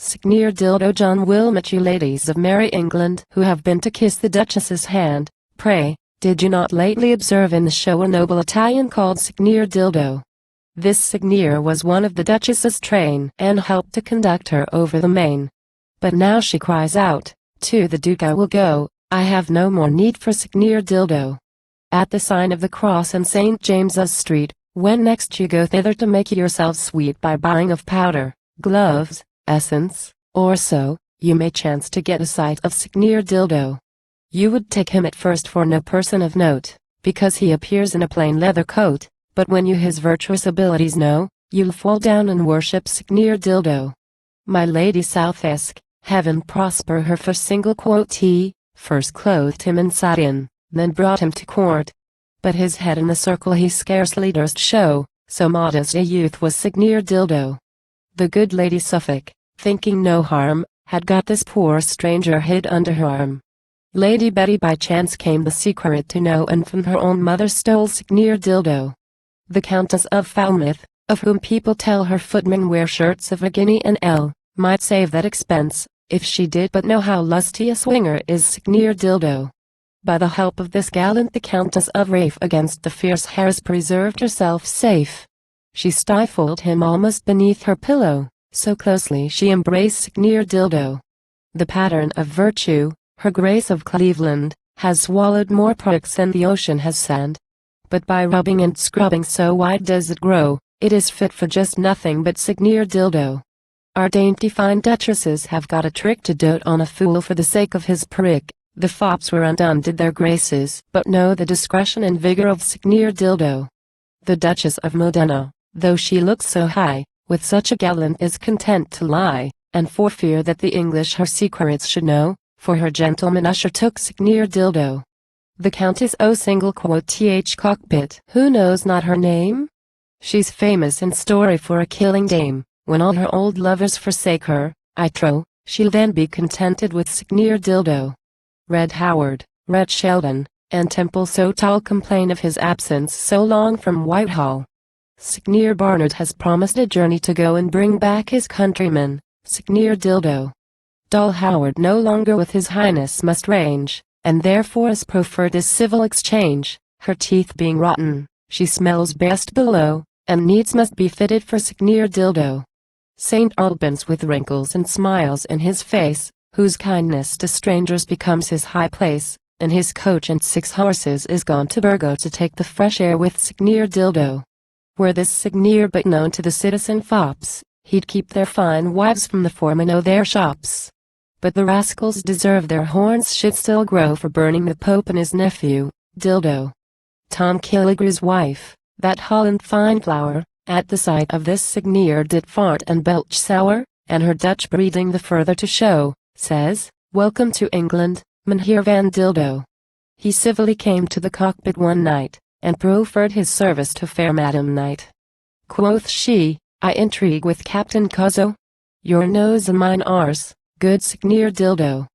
Signior Dildo John Wilmot. You ladies of merry England who have been to kiss the Duchess's hand, pray, did you not lately observe in the show a noble Italian called Signior Dildo? This Signior was one of the Duchess's train and helped to conduct her over the main. But now she cries out, to the Duke I will go, I have no more need for Signior Dildo. At the sign of the cross in St. James's Street, when next you go thither to make yourself sweet by buying of powder, gloves, essence, or so, you may chance to get a sight of Signior Dildo. You would take him at first for no person of note, because he appears in a plain leather coat, but when you his virtuous abilities know, you'll fall down and worship Signior Dildo. My Lady Southesk, heaven prosper her, for single quotee, first clothed him in satin, then brought him to court. But his head in the circle he scarcely durst show, so modest a youth was Signior Dildo. The good Lady Suffolk, thinking no harm, had got this poor stranger hid under her arm. Lady Betty by chance came the secret to know, and from her own mother stole Signior Dildo. The Countess of Falmouth, of whom people tell her footmen wear shirts of a guinea and L, might save that expense, if she did but know how lusty a swinger is Signior Dildo. By the help of this gallant the Countess of Rafe against the fierce hares preserved herself safe. She stifled him almost beneath her pillow, so closely she embraced Signior Dildo. The pattern of virtue, her Grace of Cleveland, has swallowed more pricks than the ocean has sand. But by rubbing and scrubbing so wide does it grow, it is fit for just nothing but Signior Dildo. Our dainty fine duchesses have got a trick to dote on a fool for the sake of his prick. The fops were undone did their graces but know the discretion and vigor of Signior Dildo. The Duchess of Modena, though she looks so high, with such a gallant is content to lie, and for fear that the English her secrets should know, for her gentleman usher took Signior Dildo. The Countess O single quoth cockpit, who knows not her name? She's famous in story for a killing dame, when all her old lovers forsake her, I trow, she'll then be contented with Signior Dildo. Red Howard, Red Sheldon, and Temple so tall complain of his absence so long from Whitehall. Signior Barnard has promised a journey to go and bring back his countryman, Signior Dildo. Dull Howard no longer with his highness must range, and therefore is proffered this civil exchange, her teeth being rotten, she smells best below, and needs must be fitted for Signior Dildo. St. Albans with wrinkles and smiles in his face, whose kindness to strangers becomes his high place, and his coach and 6 horses is gone to Burgo to take the fresh air with Signior Dildo. Were this Signior but known to the citizen fops, he'd keep their fine wives from the foremen o' their shops. But the rascals deserve their horns should still grow for burning the Pope and his nephew, Dildo. Tom Killigrew's wife, that Holland fine flower, at the sight of this Signior did fart and belch sour, and her Dutch breeding the further to show, says, Welcome to England, Mynheer van Dildo. He civilly came to the cockpit one night, and proffered his service to fair Madam Knight. Quoth she, I intrigue with Captain Cuzzo. Your nose and mine arse, good Signior Dildo.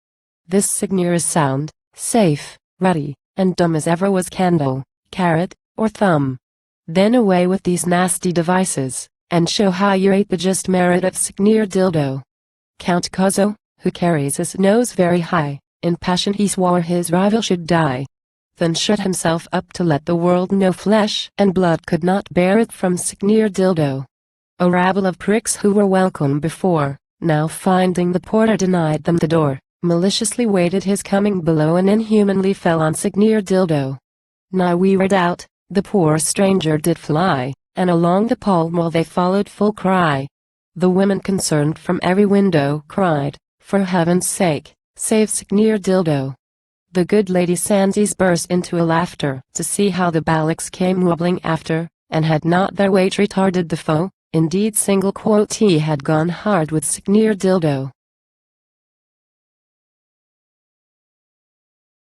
This Signior is sound, safe, ruddy, and dumb as ever was candle, carrot, or thumb. Then away with these nasty devices, and show how you rate the just merit of Signior Dildo. Count Cuzzo, who carries his nose very high, in passion he swore his rival should die. Then shut himself up to let the world know flesh and blood could not bear it from Signior Dildo. A rabble of pricks who were welcome before, now finding the porter denied them the door, maliciously waited his coming below and inhumanly fell on Signior Dildo. Now we read out, the poor stranger did fly, and along the Pall Mall they followed full cry. The women concerned from every window cried, for heaven's sake, save Signior Dildo. The good Lady Sandys burst into a laughter to see how the Ballocks came wobbling after, and had not their weight retarded the foe, indeed single quotee had gone hard with Signior Dildo.